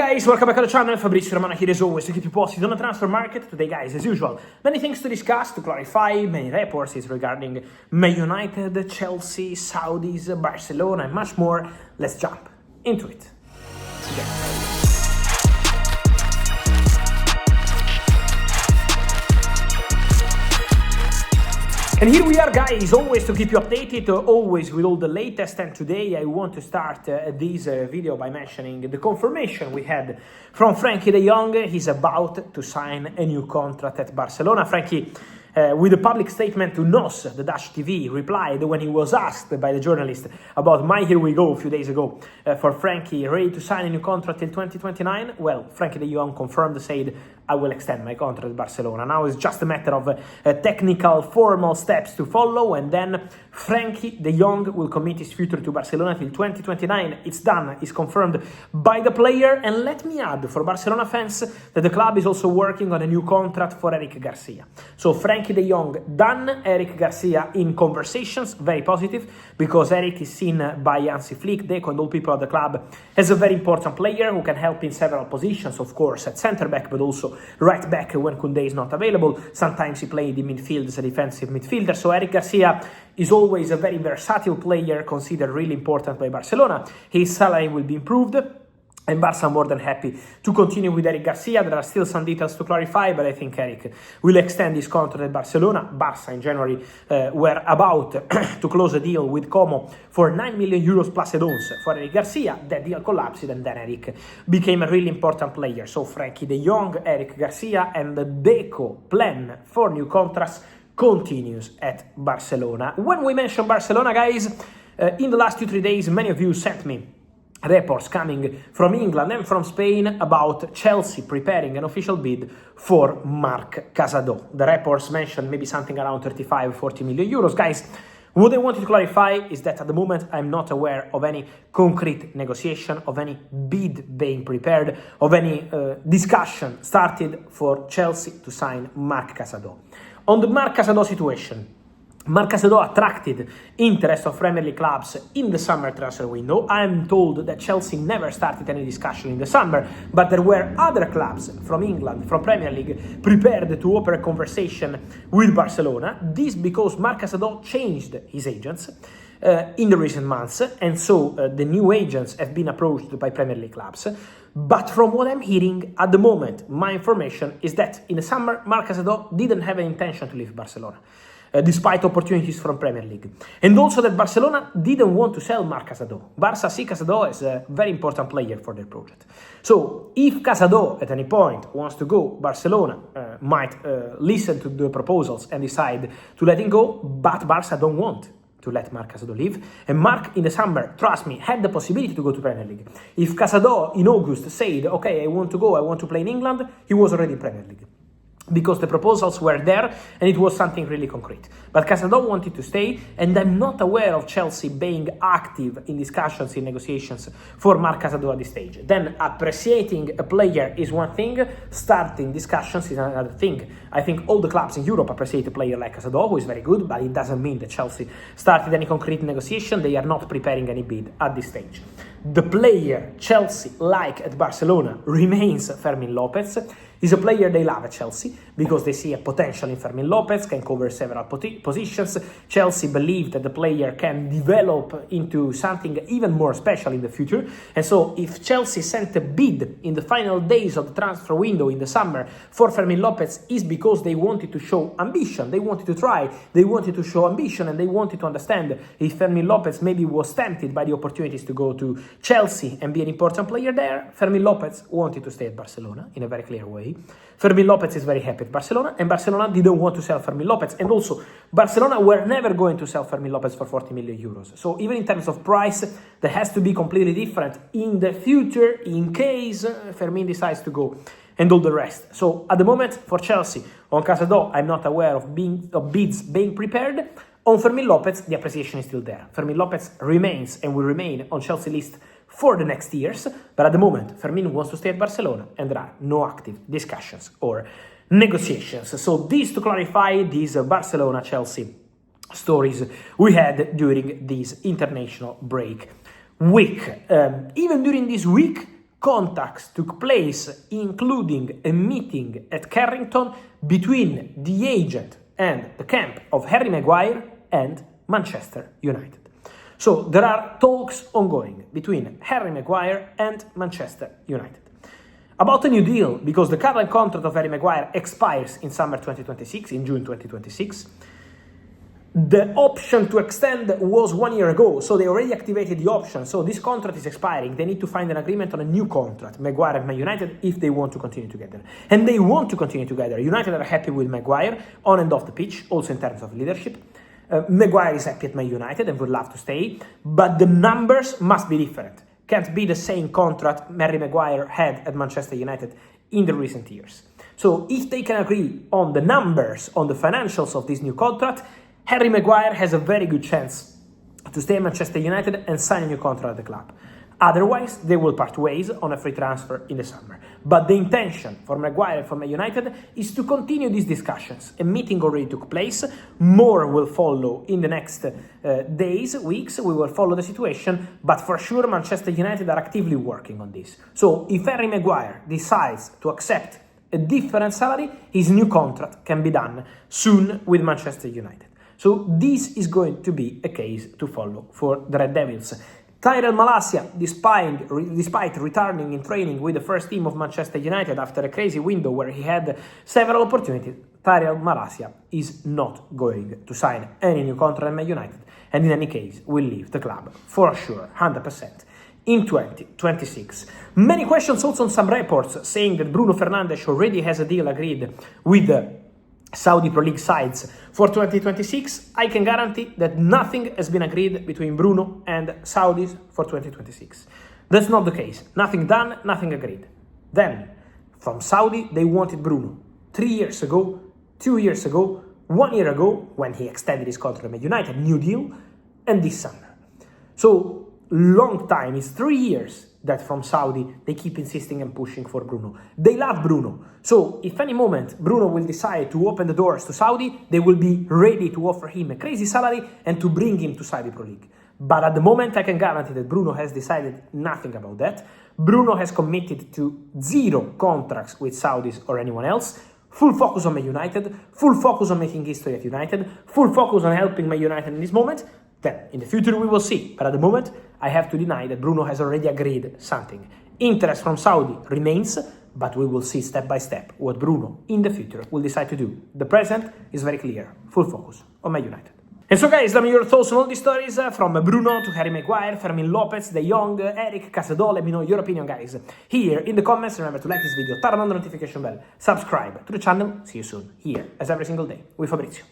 guys, welcome back to the channel. Fabrizio Romano here as always to keep you posted on the transfer market. Today guys, as usual, many things to discuss, to clarify, many reports is regarding Man United, Chelsea, Saudis, Barcelona and much more. Let's jump into it together. And here we are guys, always to keep you updated, always with all the latest, and today I want to start this video by mentioning the confirmation we had from Frankie De Jong. He's about to sign a new contract at Barcelona. Frankie, with a public statement to NOS, the Dutch TV, replied when he was asked by the journalist about my Here We Go a few days ago for Frankie ready to sign a new contract till 2029. Well, Frankie De Jong confirmed, said, I will extend my contract at Barcelona. Now it's just a matter of technical, formal steps to follow, and then Frankie De Jong will commit his future to Barcelona till 2029. It's done, it's confirmed by the player. And let me add, for Barcelona fans, that the club is also working on a new contract for Eric Garcia. So Frankie De Jong done, Eric Garcia in conversations, very positive, because Eric is seen by Hansi Flick, Deco and all people at the club as a very important player who can help in several positions, of course, at centre-back, but also right back when Koundé is not available. Sometimes he played in midfield as a defensive midfielder. So Eric Garcia is always a very versatile player, considered really important by Barcelona. His salary will be improved, and Barca are more than happy to continue with Eric Garcia. There are still some details to clarify, but I think Eric will extend his contract at Barcelona. Barca in January were about to close a deal with Como for 9 million euros plus add-ons for Eric Garcia. That deal collapsed, and then Eric became a really important player. So Frankie De Jong, Eric Garcia, and the Deco plan for new contracts continues at Barcelona. When we mention Barcelona, guys, in the last 2-3 days, many of you sent me reports coming from England and from Spain about Chelsea preparing an official bid for Marc Casador. The reports mentioned maybe something around 35-40 million euros. Guys, what I wanted to clarify is that at the moment I'm not aware of any concrete negotiation, of any bid being prepared, of any discussion started for Chelsea to sign Marc Casador. On the Marc Casador situation, Marc Casador attracted interest of Premier League clubs in the summer transfer window. I am told that Chelsea never started any discussion in the summer, but there were other clubs from England, from Premier League, prepared to open a conversation with Barcelona. This because Marc Casador changed his agents in the recent months, and so the new agents have been approached by Premier League clubs. But from what I'm hearing at the moment, my information is that in the summer, Marc Casador didn't have an intention to leave Barcelona, despite opportunities from Premier League. And also that Barcelona didn't want to sell Marc Casador. Barca see Casado as a very important player for their project. So if Casado at any point wants to go, Barcelona might listen to the proposals and decide to let him go, but Barca don't want to let Marc Casador leave. And Marc in the summer, trust me, had the possibility to go to Premier League. If Casado in August said, okay, I want to go, I want to play in England, he was already in Premier League, because the proposals were there and it was something really concrete. But Casado wanted to stay, and I'm not aware of Chelsea being active in discussions, in negotiations for Marc Casador at this stage. Then appreciating a player is one thing, starting discussions is another thing. I think all the clubs in Europe appreciate a player like Casado, who is very good, but it doesn't mean that Chelsea started any concrete negotiation. They are not preparing any bid at this stage. The player Chelsea like at Barcelona remains Fermy Lopez. He's a player they love at Chelsea because they see a potential in Fermi Lopez, can cover several positions. Chelsea believe that the player can develop into something even more special in the future. And so if Chelsea sent a bid in the final days of the transfer window in the summer for Fermi Lopez, is because they wanted to show ambition, they wanted to try, they wanted to show ambition, and they wanted to understand if Fermi Lopez maybe was tempted by the opportunities to go to Chelsea and be an important player there. Fermi Lopez wanted to stay at Barcelona in a very clear way. Fermi Lopez is very happy at Barcelona, and Barcelona didn't want to sell Fermi Lopez. And also, Barcelona were never going to sell Fermi Lopez for 40 million euros. So even in terms of price, that has to be completely different in the future in case Fermi decides to go and all the rest. So at the moment, for Chelsea, on Casado, I'm not aware of bids being prepared. On Fermi Lopez, the appreciation is still there. Fermi Lopez remains and will remain on Chelsea list for the next years, but at the moment, Fermin wants to stay at Barcelona, and there are no active discussions or negotiations. So this to clarify these Barcelona-Chelsea stories we had during this international break week. Even during this week, contacts took place, including a meeting at Carrington between the agent and the camp of Harry Maguire and Manchester United. So there are talks ongoing between Harry Maguire and Manchester United about a new deal, because the current contract of Harry Maguire expires in summer 2026, in June 2026. The option to extend was 1 year ago, so they already activated the option. So this contract is expiring. They need to find an agreement on a new contract, Maguire and Man United, if they want to continue together. And they want to continue together. United are happy with Maguire on and off the pitch, also in terms of leadership. Maguire is happy at Man United and would love to stay, but the numbers must be different. Can't be the same contract Harry Maguire had at Manchester United in the recent years. So if they can agree on the numbers, on the financials of this new contract, Harry Maguire has a very good chance to stay at Manchester United and sign a new contract at the club. Otherwise, they will part ways on a free transfer in the summer. But the intention for Maguire and for Man United is to continue these discussions. A meeting already took place. More will follow in the next days, weeks. We will follow the situation. But for sure, Manchester United are actively working on this. So if Harry Maguire decides to accept a different salary, his new contract can be done soon with Manchester United. So this is going to be a case to follow for the Red Devils. Tyrell Malacia, despite returning in training with the first team of Manchester United after a crazy window where he had several opportunities, Tyrell Malacia is not going to sign any new contract at Man United, and in any case will leave the club for sure, 100%. In 2026. Many questions also on some reports saying that Bruno Fernandes already has a deal agreed with the Saudi Pro League sides for 2026. I can guarantee that nothing has been agreed between Bruno and Saudis for 2026. That's not the case. Nothing done, nothing agreed. Then, from Saudi, they wanted Bruno 3 years ago, 2 years ago, 1 year ago, when he extended his contract with United, new deal, and this summer. So, long time, it's 3 years that from Saudi they keep insisting and pushing for Bruno. They love Bruno. So if any moment Bruno will decide to open the doors to Saudi, they will be ready to offer him a crazy salary and to bring him to Saudi Pro League. But at the moment I can guarantee that Bruno has decided nothing about that. Bruno has committed to 0 contracts with Saudis or anyone else. Full focus on Man United, full focus on making history at United, full focus on helping Man United in this moment. Then, in the future we will see, but at the moment, I have to deny that Bruno has already agreed something. Interest from Saudi remains, but we will see step by step what Bruno in the future will decide to do. The present is very clear, full focus on Man United. And so guys, let me know your thoughts on all these stories, from Bruno to Harry Maguire, Fermy Lopez, De Jong, Eric, Casado. Let me know your opinion, guys, here in the comments. Remember to like this video, turn on the notification bell, subscribe to the channel. See you soon, here, as every single day, with Fabrizio.